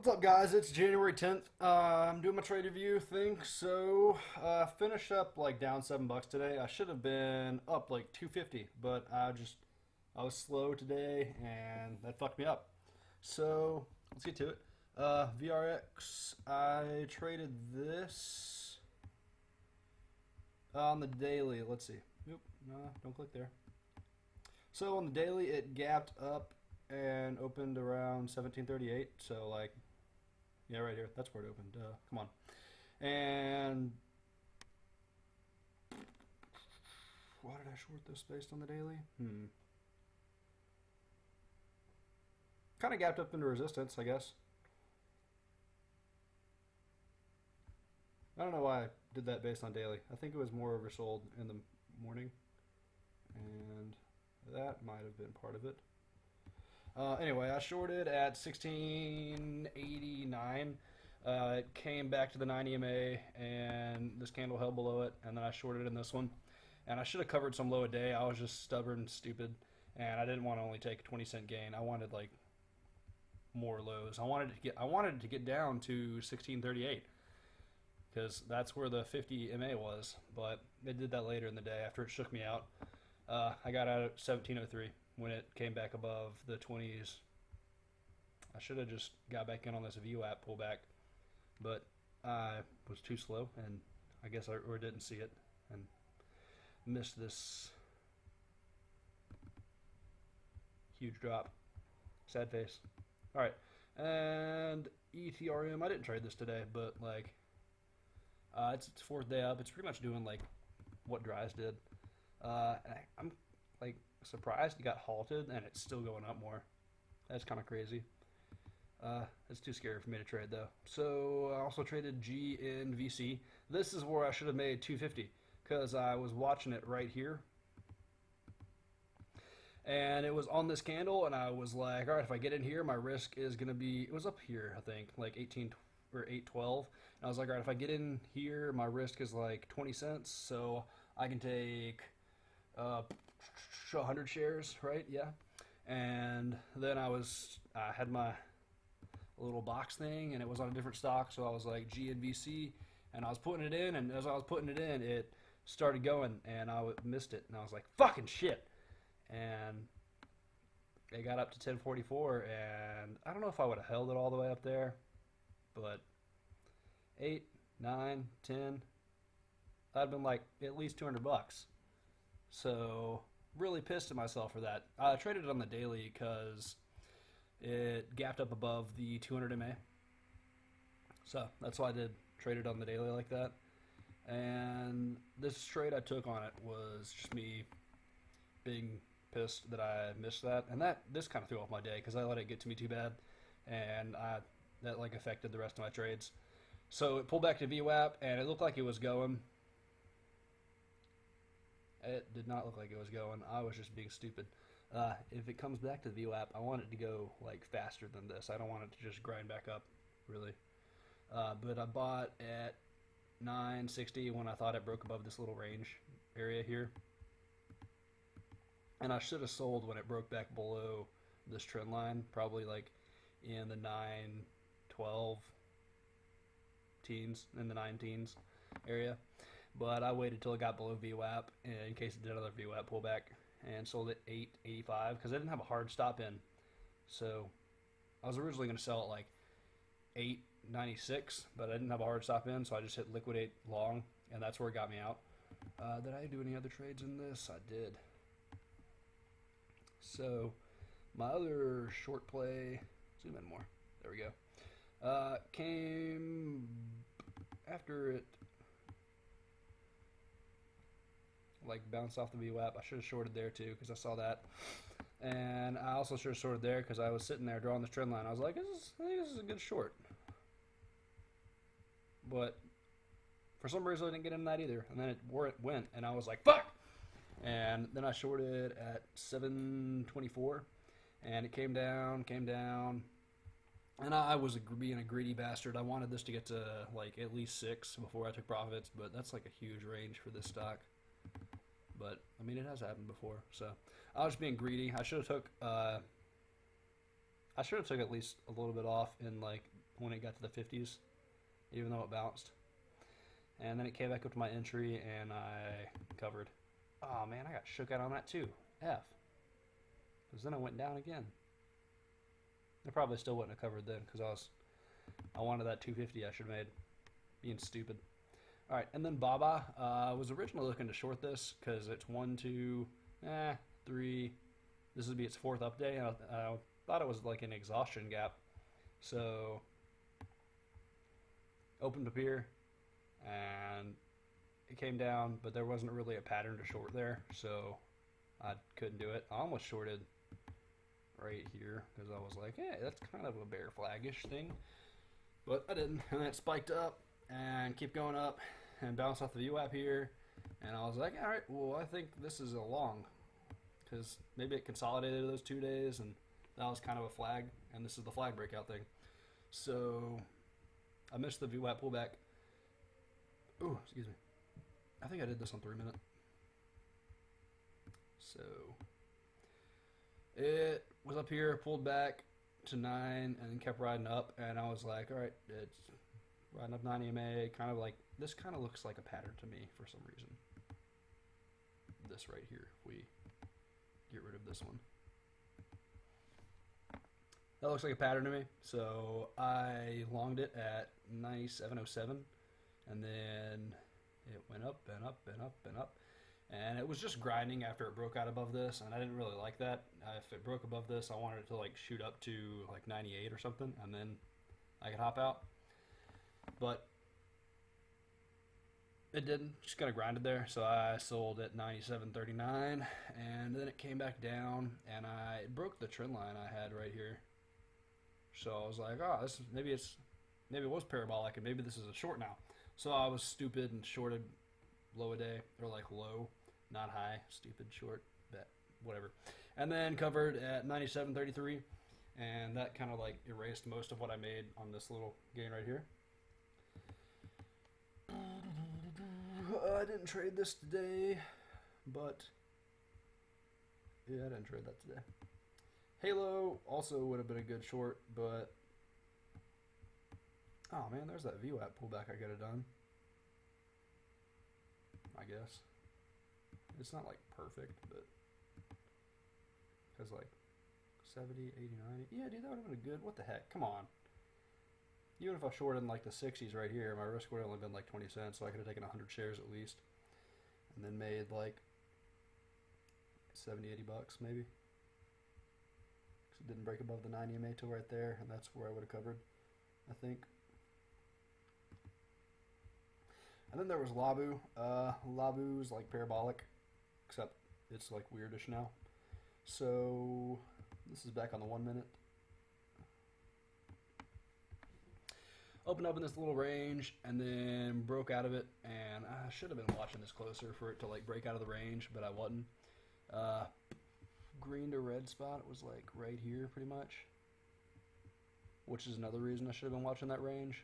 What's up, guys? It's January 10th. I'm doing my trade review thing. So, finished up like down $7 today. I should have been up like 250, but I was slow today and that fucked me up. So, let's get to it. VRX, I traded this on the daily. Let's see. Nope, no, don't click there. So, on the daily, it gapped up and opened around 1738. So, like, yeah, right here. That's where it opened. Come on. And why did I short this based on the daily? Kind of gapped up into resistance, I guess. I don't know why I did that based on daily. I think it was more oversold in the morning, and that might have been part of it. Anyway, I shorted at 1689. It came back to the 9 EMA, and this candle held below it, and then I shorted in this one. And I should have covered some low a day. I was just stubborn and stupid, and I didn't want to only take a 20-cent gain. I wanted like more lows. I wanted it to get down to 1638 because that's where the 50 MA was. But it did that later in the day after it shook me out. I got out at 1703 when it came back above the 20s. I should have just got back in on this VWAP pullback, but I was too slow, and I guess I didn't see it and missed this huge drop. Sad face. All right, and ETRM. I didn't trade this today, but like, it's its fourth day up. It's pretty much doing like what Dries did. I'm like surprised it got halted and it's still going up more. That's kind of crazy. It's too scary for me to trade though. So I also traded GNVC. This is where I should have made 250 because I was watching it right here. And it was on this candle, and I was like, all right, if I get in here, my risk is going to be, it was up here, I think, like 18 or 812. And I was like, all right, if I get in here, my risk is like 20 cents, so I can take 100 shares, right? Yeah. And then I had my little box thing, and it was on a different stock, so I was like GNVC, and I was putting it in, and as I was putting it in, it started going, and I missed it, and I was like, fucking shit. And it got up to 1044, and I don't know if I would have held it all the way up there, but 8, 9, 10, I'd been like at least $200. So really pissed at myself for that. I traded it on the daily because it gapped up above the 200 MA. So that's why I did trade it on the daily like that. And this trade I took on it was just me being pissed that I missed that, and this kind of threw off my day because I let it get to me too bad, and that like affected the rest of my trades. So it pulled back to VWAP, and it looked like it was going. It did not look like it was going. I was just being stupid. If it comes back to the VWAP, I want it to go like faster than this. I don't want it to just grind back up, really. But I bought at 960 when I thought it broke above this little range area here. And I should have sold when it broke back below this trend line, probably like in the 912 teens, in the 9 teens area. But I waited till it got below VWAP in case it did another VWAP pullback, and sold it 885 because I didn't have a hard stop in. So I was originally going to sell it like 896, but I didn't have a hard stop in, so I just hit liquidate long, and that's where it got me out. Did I do any other trades in this? I did. So my other short play, zoom in more, there we go, came after it like bounced off the VWAP. I should have shorted there too because I saw that, and I also should have shorted there because I was sitting there drawing this trend line. I was like, I think this is a good short, but for some reason I didn't get in that either, and then it went, and I was like, fuck. And then I shorted at 724, and it came down, and I was being a greedy bastard. I wanted this to get to like at least 6 before I took profits, but that's like a huge range for this stock. But I mean, it has happened before, so I was being greedy. I should have took at least a little bit off in like when it got to the 50s, even though it bounced. And then it came back up to my entry, and I covered. Oh man, I got shook out on that too. F. Because then I went down again. I probably still wouldn't have covered then, because I wanted that 250 I should have made. Being stupid. All right, and then Baba. I was originally looking to short this because it's 1, 2, 3. This would be its fourth up day. I thought it was like an exhaustion gap. So, opened up here, and it came down, but there wasn't really a pattern to short there, so I couldn't do it. I almost shorted right here because I was like, hey, that's kind of a bear flag-ish thing, but I didn't, and it spiked up and kept going up and bounced off the VWAP here, and I was like, all right, well, I think this is a long, because maybe it consolidated those 2 days, and that was kind of a flag, and this is the flag breakout thing. So I missed the VWAP pullback. Oh, excuse me. I think I did this on 3 minute. So it was up here, pulled back to 9, and then kept riding up, and I was like, all right, it's riding up 9 EMA, kind of like, this kind of looks like a pattern to me for some reason. This right here, if we get rid of this one. That looks like a pattern to me, so I longed it at 97.07, and then it went up and up and up and up, and it was just grinding after it broke out above this, and I didn't really like that. If it broke above this, I wanted it to like shoot up to like 98 or something, and then I could hop out, but it didn't. Just kind of grinded there, so I sold at 97.39, and then it came back down, and it broke the trend line I had right here. So I was like, oh, maybe it was parabolic, and maybe this is a short now. So I was stupid and shorted low a day, or like low, not high, stupid short, bet, whatever. And then covered at 97.33, and that kind of like erased most of what I made on this little gain right here. I didn't trade this today, but yeah, I didn't trade that today. Halo also would have been a good short, but oh man, there's that VWAP pullback I could have done. I guess it's not like perfect, but because like 70, 80, 90, yeah, dude, that would have been a good. What the heck? Come on. Even if I shorted in like the 60s right here, my risk would have only been like 20 cents, so I could have taken 100 shares at least, and then made like 70, 80 bucks maybe. It didn't break above the 9 EMA till right there, and that's where I would have covered, I think. And then there was Labu. Labu's like parabolic, except it's like weirdish now. So this is back on the 1 minute. Opened up in this little range and then broke out of it, and I should have been watching this closer for it to like break out of the range, but I wasn't. Green to red spot was like right here pretty much, which is another reason I should have been watching that range,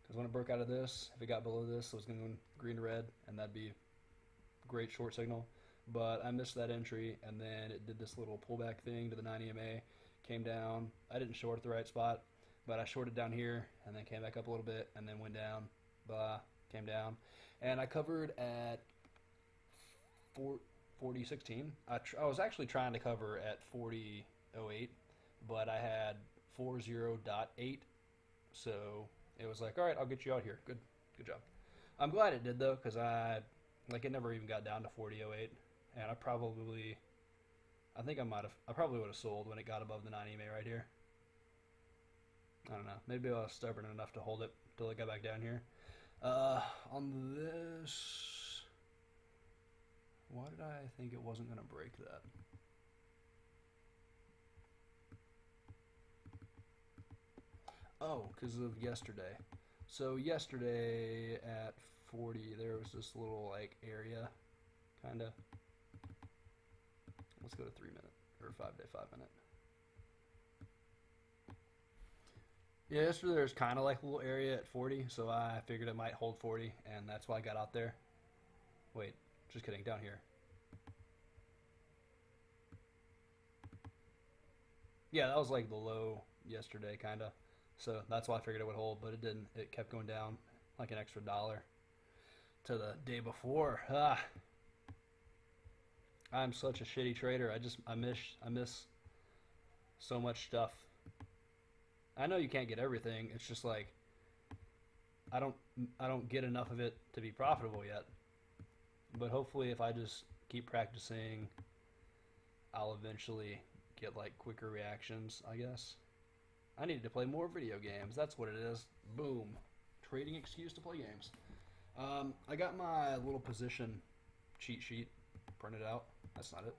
because when it broke out of this, if it got below this, it was going to go green to red, and that'd be great short signal. But I missed that entry, and then it did this little pullback thing to the 9 EMA, came down. I didn't short at the right spot, but I shorted down here and then came back up a little bit and then went down, came down, and I covered at 40.16. I was actually trying to cover at 40.08, but I had 40.8, so it was like, all right, I'll get you out here. Good job. I'm glad it did though, because it never even got down to 40.08, and I probably would have sold when it got above the 9 EMA right here. I don't know. Maybe I was stubborn enough to hold it till it got back down here. On this, why did I think it wasn't going to break that? Oh, because of yesterday. So yesterday at 40, there was this little like area, kind of. Let's go to 3 minute or 5 day, 5 minute. Yeah, yesterday there was kind of like a little area at 40, so I figured it might hold 40, and that's why I got out there. Wait, just kidding, down here. Yeah, that was like the low yesterday, kind of. So that's why I figured it would hold, but it didn't. It kept going down like an extra dollar to the day before. I'm such a shitty trader. I miss so much stuff. I know you can't get everything. It's just like I don't I don't get enough of it to be profitable yet. But hopefully if I just keep practicing, I'll eventually get like quicker reactions, I guess. I needed to play more video games. That's what it is. Boom. Trading excuse to play games. I got my little position cheat sheet printed out. That's not it.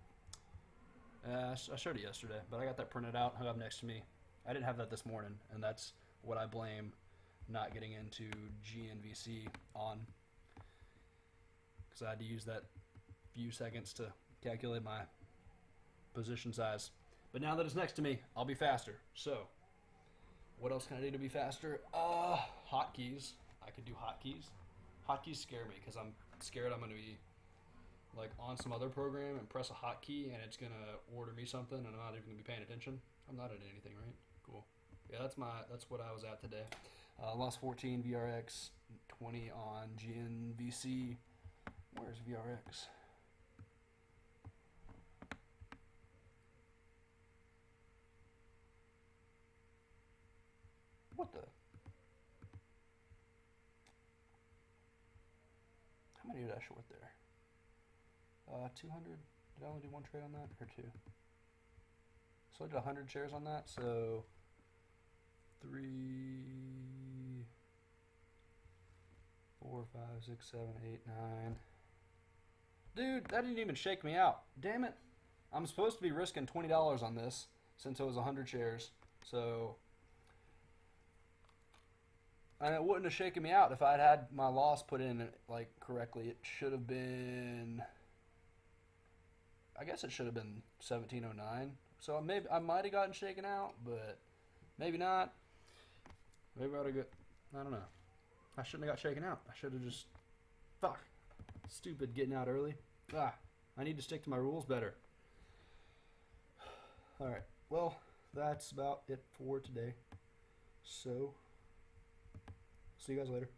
I showed it yesterday, but I got that printed out, hung up next to me. I didn't have that this morning, and that's what I blame not getting into GNVC on, because I had to use that few seconds to calculate my position size. But now that it's next to me, I'll be faster. So, what else can I do to be faster? Hotkeys. I could do hotkeys. Hotkeys scare me because I'm scared I'm going to be like on some other program and press a hotkey and it's going to order me something and I'm not even going to be paying attention. I'm not at anything, right? Cool. Yeah, that's what I was at today. Lost 14 VRX, 20 on GNVC. Where's VRX? What the? How many did I short there? 200. Did I only do one trade on that or two? So I did 100 shares on that. So 3, 4, 5, 6, 7, 8, 9. Dude, that didn't even shake me out. Damn it. I'm supposed to be risking $20 on this since it was 100 shares. So, and it wouldn't have shaken me out if I'd had my loss put in like correctly. It should have been, I guess it should have been 1709. So maybe I might have gotten shaken out, but maybe not. Maybe I would have got, I don't know. I shouldn't have got shaken out. I should have just, fuck. Stupid getting out early. I need to stick to my rules better. Alright, well, that's about it for today. So, see you guys later.